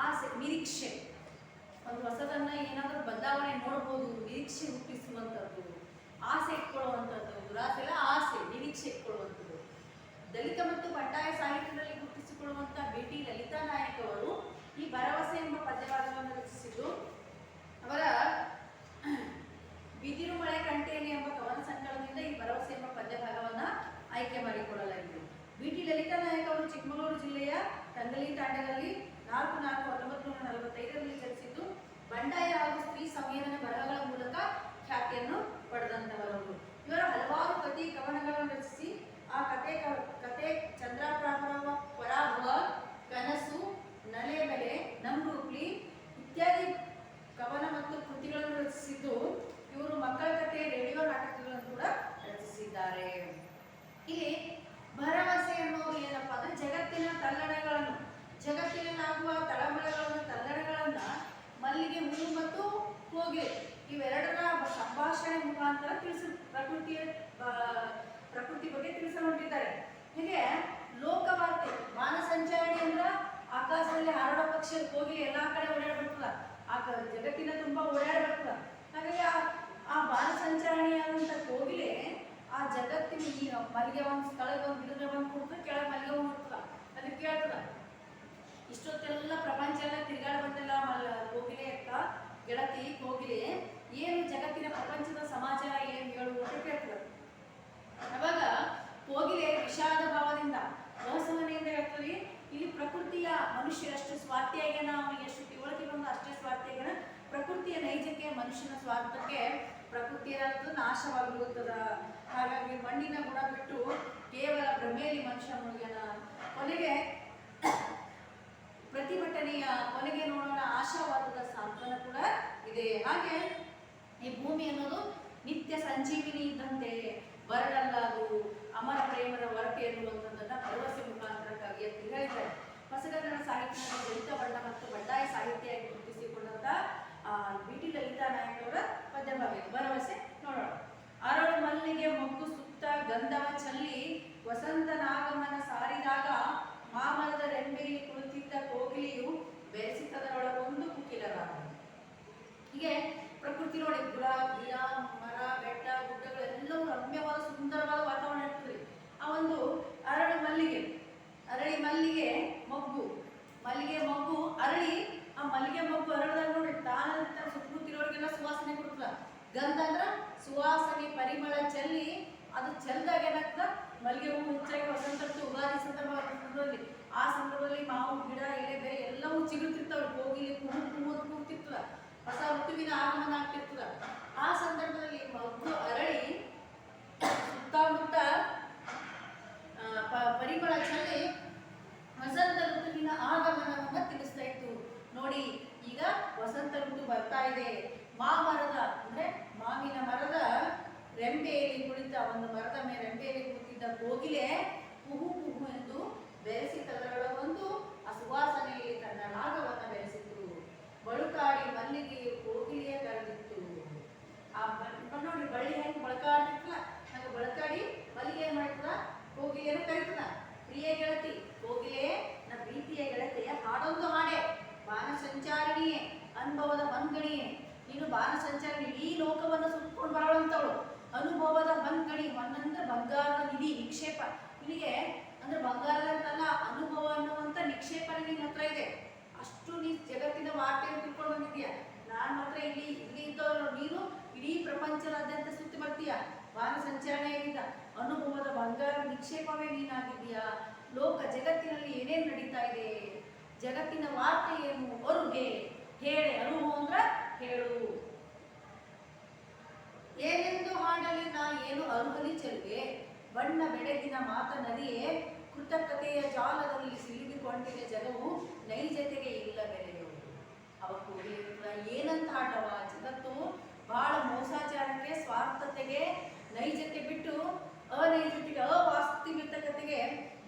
ಆಸೆ, ನಿರೀಕ್ಷೆ, ಒಂದು ಹೊಸದನ್ನ ಏನಾದರೂ ಬದಲಾವಣೆ ನೋಡ್ಬೋದು, ನಿರೀಕ್ಷೆ ಹುಟ್ಟಿಸುವಂಥದ್ದು, ಆಸೆ ಇಟ್ಕೊಳ್ಳುವಂಥದ್ದು. ದುರಾಸೆ ಎಲ್ಲ ಆಸೆ, ನಿರೀಕ್ಷೆ ಇಟ್ಕೊಳ್ಳುವಂಥದ್ದು. ದಲಿತ ಮತ್ತು ಬಂಡಾಯ ಸಾಹಿತ್ಯದಲ್ಲಿ ಗುರುತಿಸಿಕೊಳ್ಳುವಂಥ ಬಿ.ಟಿ. ಲಲಿತಾ ನಾಯಕ್ ಅವರು ಈ ಭರವಸೆ ಎಂಬ ಪದ್ಯವಾದವನ್ನು ರಚಿಸಿದ್ದು ಅವರ ಬಿದಿರು ಮಳೆ ಕಂಟೇನಿ ಎಂಬ ಕವನ ಸಂಕಲನದಿಂದ ಈ ಭರವಸೆ ಎಂಬ ಪದ್ಯ ಭಾಗವನ್ನು ಆಯ್ಕೆ ಮಾಡಿಕೊಳ್ಳಲಾಗಿದೆ. ಬಿ.ಟಿ. ಲಲಿತಾ ನಾಯಕ್ ಅವರು ಚಿಕ್ಕಮಗಳೂರು ಜಿಲ್ಲೆಯ ತಂಗಲಿ ತಾಂಡದಲ್ಲಿ 4/4/1945ರಲ್ಲಿ ಜನಿಸಿದ್ದು ಬಂಡಾಯ ಹಾಗೂ ಸ್ತ್ರೀ ಸಂವೇದನೆ ಬರಹಗಳ ಮೂಲಕ ಖ್ಯಾತಿಯನ್ನು ಪಡೆದಂತವರು. ಇವರ ಹಲವಾರು ಕಥೆ ಕವನಗಳನ್ನು ರಚಿಸಿ ಆ ಕತೆ ಚಂದ್ರಪರಾಭವ, ಕನಸು, ನಲೆಬೆಲೆ, ನಮ್ರೂಪ್ಲಿ ಇತ್ಯಾದಿ ಕವನ ಮತ್ತು ಕೃತಿಗಳನ್ನು ರಚಿಸಿದ್ದು ಇವರು ಮಕ್ಕಳ ಕಥೆ, ರೇಡಿಯೋ ನಾಟಕಗಳನ್ನು ಕೂಡ ರಚಿಸಿದ್ದಾರೆ. ಇಲ್ಲಿ ಭರವಸೆ ಅನ್ನೋದು ಏನಪ್ಪಾ ಅಂದ್ರೆ ಜಗತ್ತಿನ ತಲ್ಲಣಗಳನ್ನು, ಜಗತ್ತಿನಾಗುವ ತಳಮಳಗಳನ್ನು, ತಲ್ಲಣಗಳನ್ನ ಮಲ್ಲಿಗೆ ಹೂ ಮತ್ತು ಕೋಗಿಲೆ ಇವೆರಡರ ಸಂಭಾಷಣೆ ಮುಖಾಂತರ ಪ್ರಕೃತಿ ಬಗ್ಗೆ ತಿಳಿಸಲ್ಪಟ್ಟಿದ್ದಾರೆ. ಹೀಗೆ ಲೋಕವಾರ್ತೆ, ಬಾನಸಂಚಾರಣಿ ಅಂದ್ರ ಆಕಾಶದಲ್ಲಿ ಹಾರಾಡೋ ಪಕ್ಷಿ ಕೋಗಿಲೆ ಎಲ್ಲಾ ಕಡೆ ಓಡಾಡ್ಬಿಡ್ತದ, ಜಗತ್ತಿನ ತುಂಬಾ ಓಡಾಡ್ಬಿಡ್ತದ. ಹಾಗಾಗಿ ಆ ಬಾನಸಂಚಾರಣಿ ಆದಂತ ಕೋಗಿಲೆ ಆ ಜಗತ್ತಿನ ಮಲ್ಲಿಗೆ ಒಂದು ಸ್ಥಳಕ್ಕೆ ಒಂದು ಗಿಡದ ಬಂದು ಕೂಡ್ತದೆ, ಕೆಳಗೆ ಮಲ್ಲಿಗೆ ಹೂ ಇರ್ತದ, ಅಲ್ಲಿ ಕೇಳ್ತದ. ಇಷ್ಟೊತ್ತೆಲ್ಲ ಪ್ರಪಂಚ ಎಲ್ಲ ತಿರುಗಾಡ ಬಂದೆಲ್ಲ ಕೋಗಿಲೆ ಅಕ್ಕ ಗೆಳತಿ ಕೋಗಿಲೆ ಏನು ಜಗತ್ತಿನ ಪ್ರಪಂಚದ ಸಮಾಚಾರ ಏನು ಹೇಳು ಅಂತ ಕೇಳ್ತದ. ಅವಾಗ ಕೋಗಿಲೆ ವಿಷಾದ ಭಾವದಿಂದ ಅಸಹನೆಯಿಂದ ಹೇಳ್ತದೆ, ಇಲ್ಲಿ ಪ್ರಕೃತಿಯ ಮನುಷ್ಯರಷ್ಟು ಸ್ವಾರ್ಥಿಯಾಗ್ಯಾನ, ಅವನಿಗೆ ಎಷ್ಟು ತಿಳುವಳಿಕೆ ಬಂದು ಅಷ್ಟೇ ಸ್ವಾರ್ಥಿಯಾಗ್ಯಾನ, ಪ್ರಕೃತಿಯ ನೈಜಕ್ಕೆ ಮನುಷ್ಯನ ಸ್ವಾರ್ಥಕ್ಕೆ ಪ್ರಕೃತಿಯ ನಾಶವಾಗಿರುತ್ತದ. ಹಾಗಾಗಿ ಮಣ್ಣಿನ ಗುಣ ಬಿಟ್ಟು ಕೇವಲ ಭ್ರಮೆಯಲ್ಲಿ ಮನುಷ್ಯ ಮುಳುಗ್ಯಾನ. ಕೊನೆಗೆ ಪ್ರತಿಭಟನೆಯ ಕೊನೆಗೆ ನೋಡೋಣ ಆಶಾವಾದದ ಸಾಂತ್ವನ ಕೂಡ ಇದೆ. ಹಾಗೆ ಈ ಭೂಮಿ ಅನ್ನೋದು ನಿತ್ಯ ಸಂಜೀವಿನಿ ಇದ್ದಂತೆ, ಬರಡಲ್ಲ ಅದು, ಅಮರ ಪ್ರೇಮದ ಹೊರಟೆ ಎನ್ನುವಂಥದ್ದನ್ನ ಭರವಸೆ ಮುಖಾಂತರ ಕವಿಯತ್ತಿ ಹೇಳಿದ್ದಾರೆ. ಹೊಸಗನ್ನಡ ಸಾಹಿತ್ಯದ ದಲಿತ ಬಣ್ಣ ಮತ್ತು ಬಂಡಾಯ ಸಾಹಿತ್ಯ ಗುರುತಿಸಿಕೊಂಡಂತ ಬಿ.ಟಿ. ಲಲಿತಾ ನಾಯಕ್ ಅವರ ಪದ್ಯಭಾಗ ಭರವಸೆ ನೋಡೋಣ. ಅರಳು ಮಲ್ಲಿಗೆ ಮೊಗ್ಗು ಸುತ್ತ ಗಂಧವ ಚಲ್ಲಿ ವಸಂತನಾಗಮನ ಸಾರಿದಾಗ ಮಾಮರದ ರೆಂಬೆಯಲ್ಲಿ ಕುಳಿತಿದ್ದ ಕೋಗಿಲೆಯು ಬೆರೆಸಿತದರೊಳಗೊಂದು ಕುಕಿಲರಾದ. ಹೀಗೆ ಪ್ರಕೃತಿ ನೋಡಿ, ಗಿಡ, ಮರ, ಬೆಟ್ಟ, ಗುಡ್ಡಗಳೆಲ್ಲವೂ ರಮ್ಯವಾದ ಸುಂದರವಾದ ವಾತಾವರಣ ಇರ್ತದೆ. ಆ ಒಂದು ಅರಳಿ ಮಲ್ಲಿಗೆ ಮೊಗ್ಗು, ಅರಳಿ, ಆ ಮಲ್ಲಿಗೆ ಮೊಗ್ಗು ಅರಳದಾಗ ನೋಡಿ ತಾನಂತ ಸುತ್ತಮುತ್ತಿರೋರಿಗೆಲ್ಲ ಸುವಾಸನೆ ಕೊಡ್ತದ. ಗಂಧ ಅಂದ್ರ ಸುವಾಸನೆ, ಪರಿಮಳ ಚೆಲ್ಲಿ, ಅದು ಚೆಲ್ದಾಗ ಏನಾಗ್ತದ, ಮಲ್ಲಿಗೆ ಹೂ ಹೆಚ್ಚಾಗಿ ವಸಂತ ಋತು, ಉಗಾದಿ ಸಂದರ್ಭದಲ್ಲಿ ಆ ಸಂದರ್ಭದಲ್ಲಿ ಮಾವು ಗಿಡ, ಎಲೆ, ಬೇರೆ ಎಲ್ಲವೂ ಚಿಗುರ್ತಿರ್ತಾವೆ, ಕೋಗಿಲೆ ಕೂಗ್ತಿರ್ತದ, ಹೊಸ ಋತುವಿನ ಆಗಮನ ಆಗ್ತಿರ್ತದ. ಆ ಸಂದರ್ಭದಲ್ಲಿ ಮೊಗ್ಗು ಅರಳಿ ಸುತ್ತಮುತ್ತ ಪರಿಮಳ ಚೆಲ್ಲಿ ವಸಂತ ಋತುವಿನ ಆಗಮನವನ್ನ ತಿಳಿಸ್ತಾ ಇತ್ತು. ನೋಡಿ, ಈಗ ವಸಂತ ಋತು ಬರ್ತಾ ಇದೆ. ಮಾಮರದ ಅಂದ್ರೆ ಮಾವಿನ ಮರದ ರೆಂಬೆಯಲ್ಲಿ ಕುಳಿತ, ಒಂದು ಮರದ ಮೇಲೆ ರೆಂಬೆಯಲ್ಲಿ ಕುಳಿತಿದ್ದ ಕೋಗಿಲೆ ಕುಹು ಕುಹು ಎಂದು ಬೆರೆಸಿ ತದರೊಳಗೊಂದು ಆ ಸುವಾಸನೆಯಲ್ಲಿ ತನ್ನ ರಾಗವನ್ನು ಬೆರೆಸಿತು. ಬಳುಕಾಡಿ ಮಲ್ಲಿಗೆಯು ಕೋಗಿಲೆಯ ಕರೆದಿತ್ತು. ಆ ನೋಡಿ ಬಳ್ಳಿ ಹೆಂಗೆ ಬಳಕಾಡ್ತಿತ್ತಲ್ಲ, ಹಂಗೆ ಬಳಕಾಡಿ ಮಲ್ಲಿಗೆ ಏನ್ ಮಾಡ್ತದ, ಕೋಗಿಲೆಯನ್ನು ಕರೀತದ. ಪ್ರಿಯ ಗೆಳತಿ ಕೋಗಿಲೆ, ನ ಪ್ರೀತಿಯ ಗೆಳತಿಯ ಹಾಡೊಂದು ಹಾಡೆ, ಬಾನಸಂಚಾರಿಣಿಯೇ, ಅನುಭವದ ಮಂಗಣಿಯೇ, ನೀನು ಬಾನಸಂಚಾರಿಣಿ, ಈ ಲೋಕವನ್ನು ಸುತ್ಕೊಂಡು ಬರೋವಂಥವಳು, ಅನುಭವದ ಮಂಗಣಿ. ಮಣ್ಣಂದ್ರೆ ಬಂಗಾರದ ನಿಧಿ, ನಿಕ್ಷೇಪ. ಇಲ್ಲಿಗೆ ಅಂದ್ರೆ ಬಂಗಾರ ಅಂತಲ್ಲ, ಅನುಭವ ಅನ್ನುವಂಥ ನಿಕ್ಷೇಪನೆ ನಿನ್ನ ಹತ್ರ ಇದೆ. ಅಷ್ಟು ನೀ ಜಗತ್ತಿನ ವಾರ್ತೆಯನ್ನು ತಿಳ್ಕೊಂಡು ಬಂದಿದ್ಯಾ. ನಾನು ಮಾತ್ರ ಇಲ್ಲಿ ಇದ್ದವರು, ನೀನು ಇಡೀ ಪ್ರಪಂಚದಾದ್ಯಂತ ಸುತ್ತಿ ಬರ್ತೀಯ. ಬಾನಸಂಚಾರಣೆಯಾಗಿದ್ದ ಅನುಭವದ ಬಂಗಾರ ನಿಕ್ಷೇಪವೇ ನೀನಾಗಿದ್ದೀಯಾ. ಲೋಕ ಜಗತ್ತಿನಲ್ಲಿ ಏನೇನು ನಡೀತಾ ಇದೆ, ಜಗತ್ತಿನ ವಾರ್ತೆ ಏನು, ಅರುಹೆ ಹೇಳೆ. ಅರುಹು ಅಂದ್ರ ಹೇಳು. ಏನೆಂದು ಹಾಡಲಿ ನಾ ಏನು ಅರುಹಲಿ ಚೆಲುವೆ, ಬಣ್ಣ ಬೆಳಗಿನ ಮಾತನರಿಯೇ, ಕೃತಕತೆಯ ಜಾಲದಲ್ಲಿ ಸಿಲುಕಿಕೊಂಡಿದೆ ಜಗವು, ನೈಜತೆಗೆ ಇಲ್ಲ ಬೆಲೆಯು. ಅವತ್ತು ಏನಂತ ಆಟವ, ಜಗತ್ತು ಬಹಳ ಮೋಸಾಚಾರಕ್ಕೆ, ಸ್ವಾರ್ಥತೆಗೆ, ನೈಜತೆ ಬಿಟ್ಟು ಅನೈಜತೆಗೆ, ಅವಾಸ್ತವಿಕತೆಗೆ,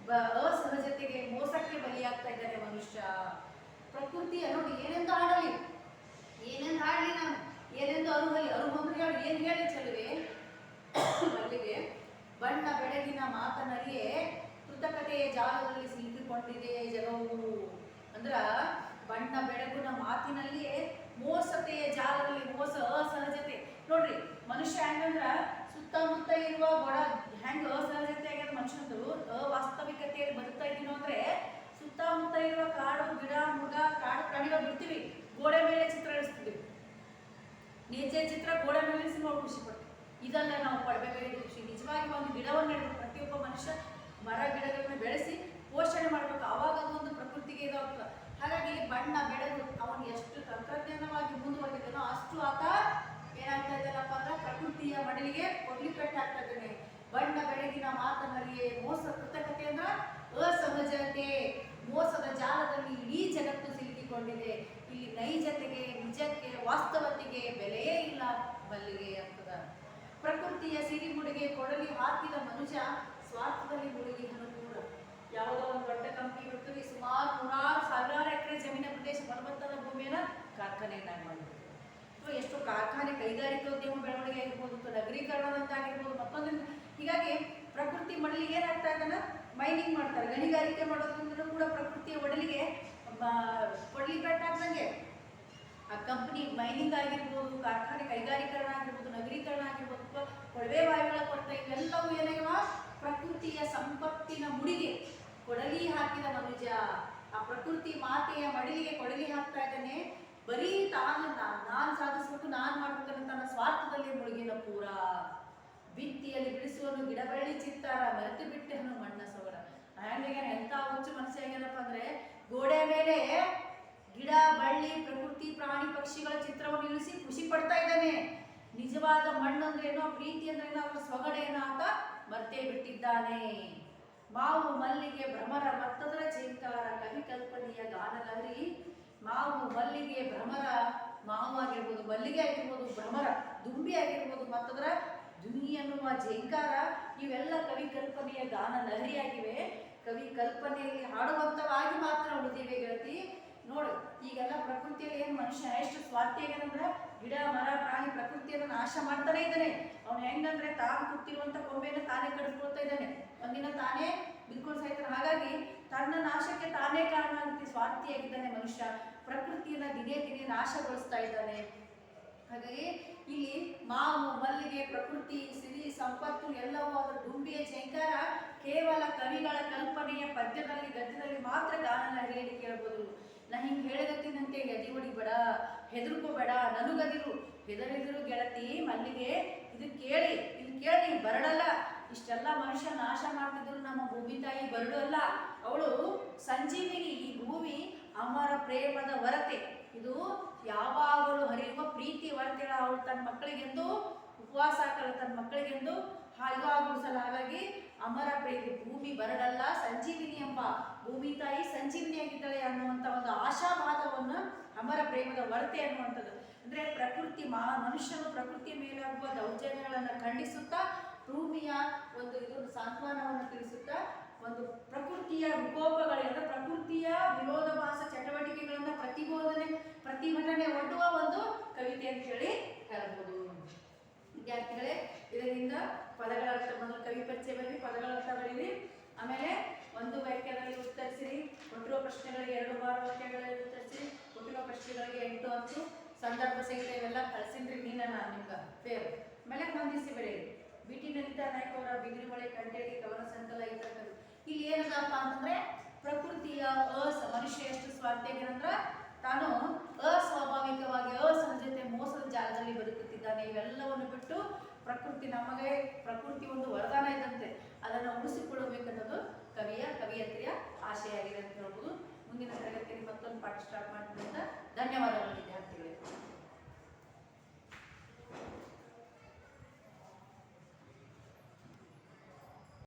ಅಸಹಜತೆಗೆ, ಮೋಸಕ್ಕೆ ಬಲಿಯಾಗ್ತಾ ಇದ್ದಾರೆ ಮನುಷ್ಯ. ಪ್ರಕೃತಿ ಅನ್ನೋದು ಏನೆಂದು ಹಾಡಲಿ, ಏನೆಂದು ಹಾಡಲಿ ನಾನು, ಏನೆಂದು ಅರುಹಲಿ. ಅರುಹು ಅಂದ್ರೆ ಹೇಳಿ, ಏನು ಹೇಳಿ ಚೆಲುವೆ, ಮಲ್ಲಿಗೆ ಬಣ್ಣ ಬೆಳಗಿನ ಮಾತನರಿಯೇ, ಕೃತಕತೆಯ ಜಾಲದಲ್ಲಿ ಸಿಲುಕಿಕೊಂಡಿದೆ ಜಗವು. ಅಂದ್ರ ಬಣ್ಣ ಬೆಳಗುನ ಮಾತಿನಲ್ಲಿಯೇ ಮೋಸತೆಯ ಜಾಲದಲ್ಲಿ ಮೋಸ ಅಸಹಜತೆ. ನೋಡ್ರಿ ಮನುಷ್ಯ ಹೆಂಗಂದ್ರ ಸುತ್ತಮುತ್ತ ಇರುವ ಗೊಡ ಹೆಂಗ ಅಸಹಜತೆ ಆಗ್ಯದ ಮನುಷ್ಯನದು ಅವಾಸ್ತವಿಕತೆಯಲ್ಲಿ ಬದುಕ್ತಾ ಇದೀನೋ ಅಂದ್ರೆ ಸುತ್ತಮುತ್ತ ಇರುವ ಕಾಡು ಗಿಡ ಮೃಗ ಕಾಡು ಪ್ರಾಣಿಗಳು ಬಿಡ್ತೀವಿ, ಗೋಡೆ ಮೇಲೆ ಚಿತ್ರ ಇಳಿಸ್ತೀವಿ, ನೇಚೆ ಚಿತ್ರ ಗೋಡೆ ಮೇಲೆ ಇಳಿಸಿ ನೋಡಿ ಖುಷಿ ಪಡ್ತೀವಿ. ಇದೆಲ್ಲ ನಾವು ಪಡ್ಬೇಕಾಗಿದ್ದು ಖುಷಿ. ನಿಜವಾಗಿ ಒಂದು ಗಿಡವನ್ನು ನೆಡಬೇಕು. ಪ್ರತಿಯೊಬ್ಬ ಮನುಷ್ಯ ಮರ ಗಿಡಗಳನ್ನ ಬೆಳೆಸಿ ಪೋಷಣೆ ಮಾಡಬೇಕು, ಆವಾಗ ಅದೊಂದು ಪ್ರಕೃತಿಗೆ ಇದಾಗ್ತದೆ. ಹಾಗಾಗಿ ಬಣ್ಣ ಬೆಳೆದು ಅವನು ಎಷ್ಟು ತಂತ್ರಜ್ಞಾನವಾಗಿ ಮುಂದುವರೆದಿದ್ದಾನೋ ಅಷ್ಟು ಆತ ಏನಾಗ್ತಾ ಇದ್ದಾನಪ್ಪ ಅಂದ್ರೆ ಪ್ರಕೃತಿಯ ಮಡಲಿಗೆ ಕೊಡ್ಲಿಪೆಟ್ಟು ಹಾಕ್ತಾ ಇದ್ದಾನೆ. ಬಣ್ಣ ಬೆಳಗಿನ ಮಾತನಲ್ಲಿಯೇ ಮೋಸ ಕೃತಕತೆ ಅಂದ್ರೆ ಅಸಹಜತೆ, ಮೋಸದ ಜಾಲದಲ್ಲಿ ಇಡೀ ಜಗತ್ತು ಸಿಲುಕಿಕೊಂಡಿದೆ. ಇಲ್ಲಿ ನೈಜತೆಗೆ, ನಿಜಕ್ಕೆ, ವಾಸ್ತವತೆಗೆ ಬೆಲೆಯೇ ಇಲ್ಲ ಬಲ್ಲಿಗೆ ಅಂತದ. ಪ್ರಕೃತಿಯ ಸಿರಿಮುಡಿಗೆ ಕೊಡಲಿ ಹಾಕಿದ ಮನುಷ್ಯ ಸ್ವಾರ್ಥದಲ್ಲಿ ಮುಳುಗಿ ಅನುಕೂಲ. ಯಾವುದೋ ಒಂದು ದೊಡ್ಡ ಕಂಪನಿ ಬಿಡ್ತೀವಿ, ಸುಮಾರು 100,000 ಎಕರೆ ಜಮೀನ ಪ್ರದೇಶ ಫಲವತ್ತಾದ ಭೂಮಿಯನ್ನ ಕಾರ್ಖಾನೆಯನ್ನಾಗಿ ಮಾಡಿದ್ರು. ಎಷ್ಟು ಕಾರ್ಖಾನೆ ಕೈಗಾರಿಕೋದ್ಯಮ ಬೆಳವಣಿಗೆ ಆಗಿರ್ಬೋದು, ನಗರೀಕರಣದಂತಾಗಿರ್ಬೋದು, ಮತ್ತೊಂದು. ಹೀಗಾಗಿ ಪ್ರಕೃತಿ ಮಡಲಿಗೆ ಏನಾಗ್ತಾ ಇದ್ದಾನ ಮೈನಿಂಗ್ ಮಾಡ್ತಾರೆ, ಗಣಿಗಾರಿಕೆ ಮಾಡೋದ್ರಿಂದ ಕೂಡ ಪ್ರಕೃತಿಯ ಒಡಲಿಗೆ ಕೊಡ್ಲಿಪೆಟ್ಟಾಗ್ದಂಗೆ ಆ ಕಂಪನಿ ಮೈನಿಂಗ್ ಆಗಿರ್ಬೋದು, ಕಾರ್ಖಾನೆ ಕೈಗಾರೀಕರಣ ಆಗಿರ್ಬೋದು, ನಗರೀಕರಣ ಆಗಿರ್ಬೋದು, ಕೊಳವೆ ಬಾವಿಗಳ ಕೊರತೆ, ಇವೆಲ್ಲವೂ ಏನಾಗವ ಪ್ರಕೃತಿಯ ಸಂಪತ್ತಿನ ಮುಡಿಗೆ ಕೊಡಲಿ ಹಾಕಿದ ಮನುಷ್ಯ. ಆ ಪ್ರಕೃತಿ ಮಾತೆಯ ಮಡಿಲಿಗೆ ಕೊಡಲಿ ಹಾಕ್ತಾ ಇದ್ದಾನೆ. ಬರೀ ನಾನು ಸಾಧಿಸ್ಬೇಕು, ನಾನು ಮಾಡ್ಬೇಕಂತ ತನ್ನ ಸ್ವಾರ್ಥದಲ್ಲಿ ಮುಳುಗಿನ ಪೂರ. ಭಿತ್ತಿಯಲ್ಲಿ ಬಿಡಿಸುವನು ಗಿಡ ಬಳ್ಳಿ ಚಿತ್ತಾರ, ಮರೆತು ಬಿಟ್ಟೆನು ಮಣ್ಣ ಸೊಗಡ. ಹ್ಯಾಂಡಿಗೆ ಎಂತ ಹುಚ್ಚು ಮನಸ್ಸು ಆಗ್ಯಾನಪ್ಪ ಅಂದ್ರೆ ಗೋಡೆ ಮೇಲೆ ಗಿಡ ಬಳ್ಳಿ ಪ್ರಕೃತಿ ಪ್ರಾಣಿ ಪಕ್ಷಿಗಳ ಚಿತ್ರವನ್ನು ಇಳಿಸಿ ಖುಷಿ ಪಡ್ತಾ ಇದ್ದಾನೆ. ನಿಜವಾದ ಮಣ್ಣು ಅಂದ್ರೆ ಏನೋ, ಪ್ರೀತಿ ಅಂದ್ರೆ ಏನೋ, ಅವರ ಸೊಗಡ ಏನೋ ಅಂತ ಮರ್ತೇ ಬಿಟ್ಟಿದ್ದಾನೆ. ಮಾವು ಮಲ್ಲಿಗೆ ಭ್ರಮರ ಮತ್ತದರ ಚೇಂಕಾರ, ಕವಿ ಕಲ್ಪನೆಯ ಗಾನಲಹರಿ. ಮಾವು ಮಲ್ಲಿಗೆ ಭ್ರಮರ, ಮಾವು ಆಗಿರ್ಬೋದು, ಮಲ್ಲಿಗೆ ಆಗಿರ್ಬೋದು, ಭ್ರಮರ ದುಂಬಿ ಆಗಿರ್ಬೋದು, ಮತ್ತದರ ಧ್ವನಿ ಎನ್ನುವ ಝೇಂಕಾರ, ಇವೆಲ್ಲ ಕವಿ ಕಲ್ಪನೆಯ ಗಾನ ಲಹರಿಯಾಗಿವೆ. ಕವಿ ಕಲ್ಪನೆಯಲ್ಲಿ ಹಾಡುವಂತವಾಗಿ ಮಾತ್ರ ಉಳಿದಿವೆ ಗೆಳತಿ. ನೋಡು, ಈಗೆಲ್ಲ ಪ್ರಕೃತಿಯಲ್ಲಿ ಏನು ಮನುಷ್ಯ ಎಷ್ಟು ಸ್ವಾರ್ಥಿ ಆಗ್ಯಾನಂದ್ರೆ ಗಿಡ ಮರ ಪ್ರಾಣಿ ಪ್ರಕೃತಿಯನ್ನು ನಾಶ ಮಾಡ್ತಾನೆ ಇದ್ದಾನೆ. ಅವನು ಹೆಂಗಂದ್ರೆ ತಾನು ಕೂತಿರುವಂತ ಕೊಂಬೆಯನ್ನು ತಾನೇ ಕಡಿಸ್ಕೊಳ್ತಾ ಇದ್ದಾನೆ, ಒಂದಿನ ತಾನೇ ಬಿದ್ಕೊಂಡು ಸಾಯ್ತಾನೆ. ಹಾಗಾಗಿ ತನ್ನ ನಾಶಕ್ಕೆ ತಾನೇ ಕಾರಣ ಆಗುತ್ತೆ. ಸ್ವಾರ್ಥಿಯಾಗಿದ್ದಾನೆ ಮನುಷ್ಯ, ಪ್ರಕೃತಿಯನ್ನ ದಿನೇ ದಿನೇ ನಾಶಗೊಳಿಸ್ತಾ ಇದ್ದಾನೆ. ಹಾಗಾಗಿ ಇಲ್ಲಿ ಮಾವು ಮಲ್ಲಿಗೆ ಪ್ರಕೃತಿ ಸಿರಿ ಸಂಪತ್ತು ಎಲ್ಲವೂ ಅದರ ದುಂಬಿಯ ಝೇಂಕಾರ ಕೇವಲ ಕವಿಗಳ ಕಲ್ಪನೆಯ ಪದ್ಯದಲ್ಲಿ ಗದ್ಯದಲ್ಲಿ ಮಾತ್ರ ಗಾನ ಹೇಳಿ ಕೇಳಬಹುದು. ನಾ ಹಿಂಗೆ ಹೇಳಿದತ್ತಿನಂತೆ ಎದಿ ಹೊಡಿಬೇಡ, ಹೆದರ್ಕೋಬೇಡ, ನನಗದಿರು, ಹೆದರಿದ್ರು ಗೆಳತಿ ಮಲ್ಲಿಗೆ, ಇದು ಕೇಳಿ ಬರಡಲ್ಲ. ಇಷ್ಟೆಲ್ಲ ಮನುಷ್ಯ ನಾಶ ಮಾಡ್ತಿದ್ರು ನಮ್ಮ ಭೂಮಿ ತಾಯಿ ಬರಡು ಅಲ್ಲ, ಅವಳು ಸಂಜೀವಿನಿ. ಈ ಭೂಮಿ ಅಮರ ಪ್ರೇಮದ ವರತೆ, ಇದು ಯಾವಾಗಲೂ ಹರಿಯುವ ಪ್ರೀತಿ ವರತೆಗಳ. ಅವಳು ತನ್ನ ಮಕ್ಕಳಿಗೆಂದು ಉಪವಾಸ ಹಾಕಲ್ಲ, ತನ್ನ ಮಕ್ಕಳಿಗೆಂದು ಇದು ಆಗುಸಲ್ಲ. ಹಾಗಾಗಿ ಅಮರ ಪ್ರೇಮಿ ಭೂಮಿ ಬರಡಲ್ಲ, ಸಂಜೀವಿನಿ ಎಂಬ ಭೂಮಿ ತಾಯಿ ಸಂಜೀವಿನಿಯಾಗಿದ್ದಾಳೆ ಅನ್ನುವಂಥ ಒಂದು ಆಶಾವಾದವನ್ನು ಅಮರ ಪ್ರೇಮದ ವರತೆ ಅನ್ನುವಂಥದ್ದು. ಅಂದ್ರೆ ಪ್ರಕೃತಿ ಮನುಷ್ಯನು ಪ್ರಕೃತಿಯ ಮೇಲಾಗುವ ದೌರ್ಜನ್ಯಗಳನ್ನು ಖಂಡಿಸುತ್ತಾ ಭೂಮಿಯ ಒಂದು ಇದೊಂದು ಸಾಂತ್ವನವನ್ನು ತಿಳಿಸುತ್ತಾ ಒಂದು ಪ್ರಕೃತಿಯ ವಿಕೋಪಗಳಿಂದ ಪ್ರಕೃತಿಯ ವಿರೋಧಾಭಾಸ ಚಟುವಟಿಕೆಗಳನ್ನ ಪ್ರತಿಭಟನೆ ಒಡ್ಡುವ ಒಂದು ಕವಿತೆ ಅಂತ ಹೇಳಿ ಹೇಳ್ಬೋದು. ವಿದ್ಯಾರ್ಥಿಗಳೇ, ಇದರಿಂದ ಪದಗಳ ಅರ್ಥ, ಮೊದಲು ಕವಿ ಪರಿಚಯ ಬರೀರಿ, ಪದಗಳ ಅರ್ಥ ಬರೀರಿ, ಆಮೇಲೆ ಒಂದು ವಾಕ್ಯದಲ್ಲಿ ಉತ್ತರಿಸಿರಿ, ಕೊಟ್ಟಿರುವ ಪ್ರಶ್ನೆಗಳಿಗೆ 2 ವಾಕ್ಯಗಳಲ್ಲಿ ಉತ್ತರಿಸಿರಿ, ಕೊಟ್ಟಿರುವ ಪ್ರಶ್ನೆಗಳಿಗೆ 8 10 ಸಂದರ್ಭ ಸಹಿತ ಇವೆಲ್ಲ ಕಳ್ಸಿನ್ರಿ ನಾನು ನಿಮ್ಗೆ ಫೇರ್. ಆಮೇಲೆ ಹೊಂದಿಸಿ ಬರೆಯಿರಿ. ಬಿಟಿ ನಲಿತಾ ನಾಯ್ಕ ಅವರ ಬಿದಿರುಮಳೆ ಕಂಟೇರಿ ಕವನ ಸಂಕಲ ಇತರ. ಇಲ್ಲಿ ಏನದಪ್ಪ ಅಂತಂದ್ರೆ ಪ್ರಕೃತಿಯ ಮನುಷ್ಯ ಎಷ್ಟು ಸ್ವಾರ್ಥ್ಯಂದ್ರ ತಾನು ಅಸ್ವಾಭಾವಿಕವಾಗಿ ಅಸಹಜತೆ ಮೋಸದ ಜಾಗದಲ್ಲಿ ಬದುಕುತ್ತಿದ್ದಾನೆ. ಇವೆಲ್ಲವನ್ನು ಬಿಟ್ಟು ಪ್ರಕೃತಿ ಒಂದು ವರದಾನ ಇದ್ದಂತೆ, ಅದನ್ನು ಉಳಿಸಿಕೊಳ್ಳಬೇಕನ್ನೋದು ಕವಿಯತ್ರಿಯ ಆಶಯ ಆಗಿದೆ ಅಂತ ಹೇಳ್ಬೋದು. ಮುಂದಿನ ತರಗತಿಯಲ್ಲಿ ಮತ್ತೊಂದು ಪಾಠ ಸ್ಟಾರ್ಟ್ ಮಾಡ್ತಿದ್ದ